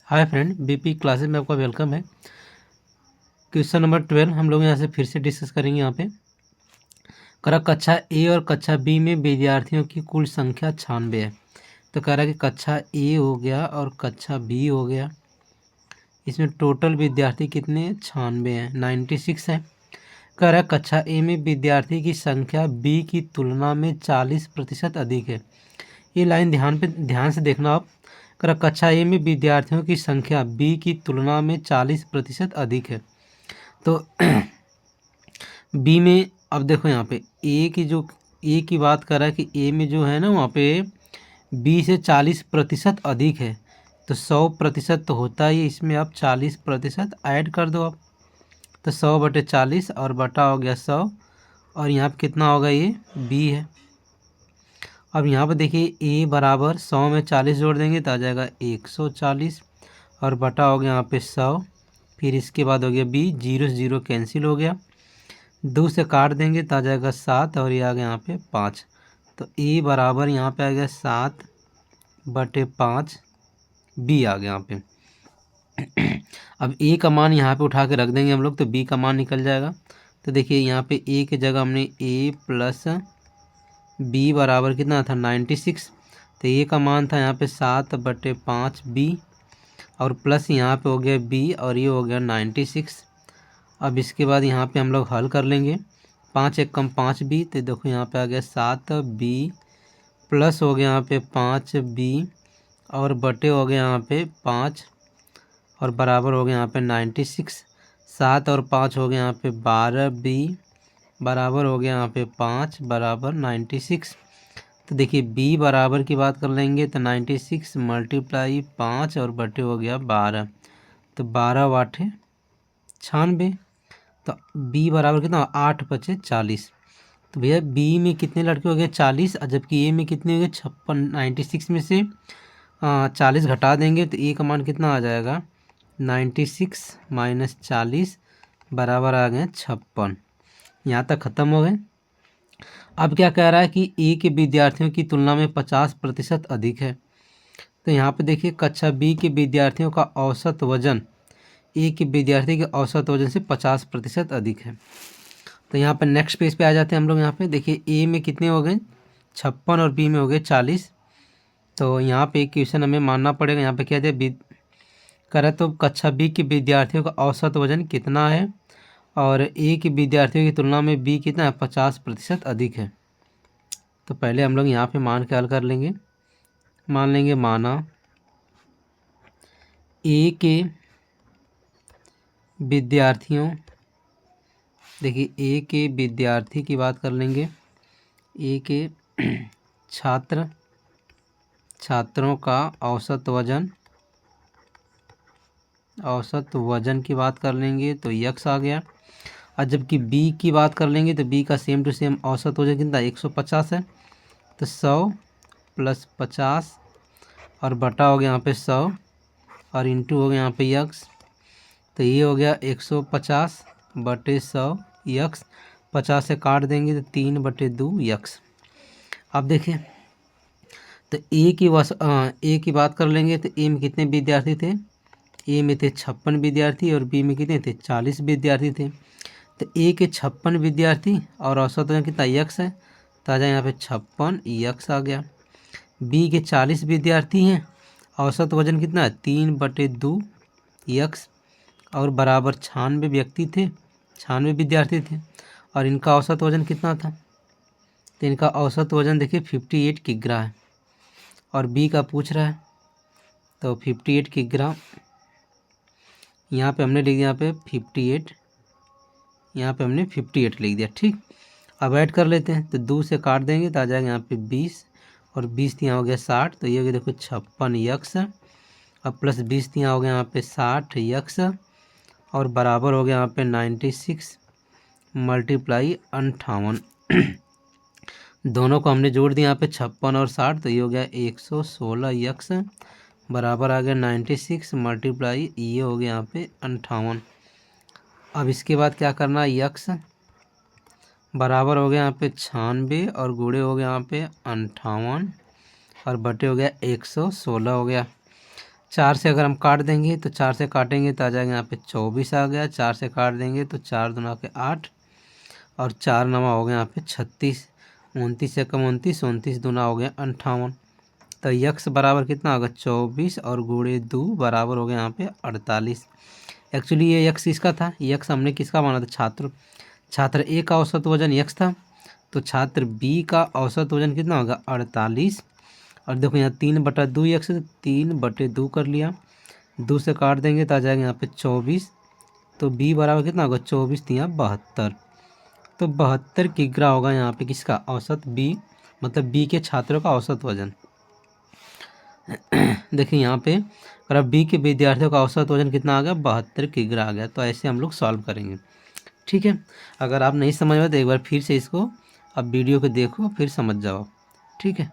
Hi friend, BP classes में आपका welcome है। क्वेश्चन नंबर 12 हम लोग यहाँ से फिर से डिस्कस करेंगे। यहाँ पे करा कक्षा ए और कक्षा बी में विद्यार्थियों की कुल संख्या 96 है। तो कह रहा है कि कक्षा ए हो गया और कक्षा बी हो गया, इसमें टोटल विद्यार्थी कितने 96 हैं, 96 है। कह रहा है कक्षा ए में विद्यार्थी की संख्या बी की तुलना में 40% अधिक है। ये लाइन ध्यान से देखना आप। कक्षा ए में विद्यार्थियों की संख्या बी की तुलना में 40% अधिक है। तो बी में अब देखो यहाँ पे ए की बात कर रहा है कि ए में जो है ना वहाँ पे बी से 40% अधिक है। तो 100% तो होता ही, इसमें आप 40% ऐड कर दो आप। तो 100/40 और बटा हो गया 100, और यहाँ पे कितना होगा, ये बी है। अब यहाँ पर देखिए ए बराबर 100 में 40 जोड़ देंगे तो आ जाएगा 140, और बटा हो गया यहाँ पे 100। फिर इसके बाद हो गया बी, 0 से 0 कैंसिल हो गया, 2 से काट देंगे तो आ जाएगा 7, और ये आ गया यहाँ पे 5। तो ए बराबर यहाँ पे आ गया 7/5, बी आ गया यहाँ पे। अब ए का मान यहाँ पे उठा के रख देंगे हम लोग, तो बी का मान निकल जाएगा। तो देखिए यहाँ पे ए की जगह हमने ए प्लस बी बराबर कितना था 96। तो ए का मान था यहाँ पे 7/5 बी, और प्लस यहाँ पे हो गया बी, और ये हो गया 96। अब इसके बाद यहाँ पे हम लोग हल कर लेंगे। 5 एक कम 5 बी, तो देखो यहाँ पे आ गया 7 बी, प्लस हो गया यहाँ पे 5 बी, और बटे हो गया यहाँ पे 5, और बराबर हो गया यहाँ पे 96। 7 और 5 हो गया यहाँ पे 12 बी, बराबर हो गया यहाँ पे 5 बराबर 96। तो देखिए बी बराबर की बात कर लेंगे तो 96 मल्टीप्लाई 5 और बटे हो गया 12, तो 12/8 96। तो बी बराबर कितना, 8/40। तो भैया बी में कितने लड़के हो गए 40, और जबकि ए में कितने हो गए 56। 96 में से 40 घटा देंगे तो ए का मान कितना आ जाएगा 96 माइनस 40 बराबर आ गए 56। यहाँ तक ख़त्म हो गए। अब क्या कह रहा है कि ए के विद्यार्थियों की तुलना में 50% अधिक है। तो यहाँ पे देखिए कक्षा बी के विद्यार्थियों का औसत वजन ए के विद्यार्थी के औसत वजन से 50% अधिक है। तो यहाँ पर नेक्स्ट पेज पे आ जाते हैं हम लोग। यहाँ पे देखिए ए में कितने हो गए 56 और बी में हो गए 40। तो यहाँ पे एक क्वेश्चन हमें मानना पड़ेगा। यहाँ पे क्या दिया करे, तो कक्षा बी के विद्यार्थियों का औसत वजन कितना है, और ए के विद्यार्थियों की तुलना में बी कितना है 50% अधिक है। तो पहले हम लोग यहाँ पे मान के हल कर लेंगे। मान लेंगे माना ए के विद्यार्थियों, देखिए ए के विद्यार्थी की बात कर लेंगे, ए के छात्रों का औसत वजन की बात कर लेंगे तो यक्स आ गया। और जबकि बी की बात कर लेंगे तो बी का सेम टू सेम औसत वजन कितना 150 है। तो 100 + 50 और बटा हो गया यहाँ पे 100, और इंटू हो गया यहाँ पे यक्स। तो ये हो गया 150/100 यक्स। 50 से काट देंगे तो 3/2 यक्स। अब देखें तो ए की बात कर लेंगे तो ए में कितने विद्यार्थी थे, ए में थे 56 विद्यार्थी, और बी में कितने थे 40 विद्यार्थी थे। तो ए के 56 विद्यार्थी और औसत वजन कितना यक्स है, तो आ जाए यहाँ पे 56 यक्स आ गया। बी के 40 विद्यार्थी हैं, औसत वजन कितना है 3/2 यक्स, और बराबर 96 विद्यार्थी थे, और इनका औसत वजन कितना था, तो इनका औसत वजन देखिए 58 किग्रा है, और बी का पूछ रहा है तो 58 किग्रा। यहाँ पे हमने लिख दिया यहाँ पे 58, यहाँ पे हमने 58 लिख दिया। ठीक, अब ऐड कर लेते हैं तो 2 से काट देंगे तो आ जाएगा यहाँ पे 20, और 20 यहाँ हो गया 60। तो ये हो गया देखो 56 यक्स, अब प्लस 20 यहाँ हो गया यहाँ पे 60 यक्स, और बराबर हो गया यहाँ पे 96 मल्टीप्लाई 58। दोनों को हमने जोड़ दिया यहाँ पे 56 और 60, तो ये हो गया 116 यक्स, बराबर आ गया 96 मल्टीप्लाई ये हो गया यहाँ पे 58। अब इसके बाद क्या करना है, यक्स बराबर हो गया यहाँ पे 96, और गुणे हो गया यहाँ पे 58, और बटे हो गया 116 हो गया। 4 से अगर हम काट देंगे तो 4 से काटेंगे तो आ जाएगा यहाँ पे 24 आ गया। 4 से काट देंगे तो 4 दूना के 8 और 4 नवा हो गया यहाँ पे 36। 29 से कम 29, 29 दूना हो गया 58। तो यक्स बराबर कितना होगा 24 और गुणे 2 बराबर हो गया यहाँ पे 48। एक्चुअली ये यक्स इसका था, यक्स हमने किसका माना था छात्र ए का औसत वजन यक्स था, तो छात्र बी का औसत वजन कितना होगा 48। और देखो यहाँ 3/2 यक्स 3/2 कर लिया, 2 से काट देंगे तो आ जाएगा यहाँ पे 24। तो बी बराबर कितना होगा 24 तिया 72। तो 72 किग्रा होगा यहाँ पे किसका औसत बी, मतलब बी के छात्रों का औसत वजन। देखिए यहाँ पे अगर अब बी के विद्यार्थियों का औसत वजन कितना आ गया 72 किग्रा आ गया। तो ऐसे हम लोग सॉल्व करेंगे। ठीक है, अगर आप नहीं समझ में तो एक बार फिर से इसको अब वीडियो को देखो फिर समझ जाओ। ठीक है।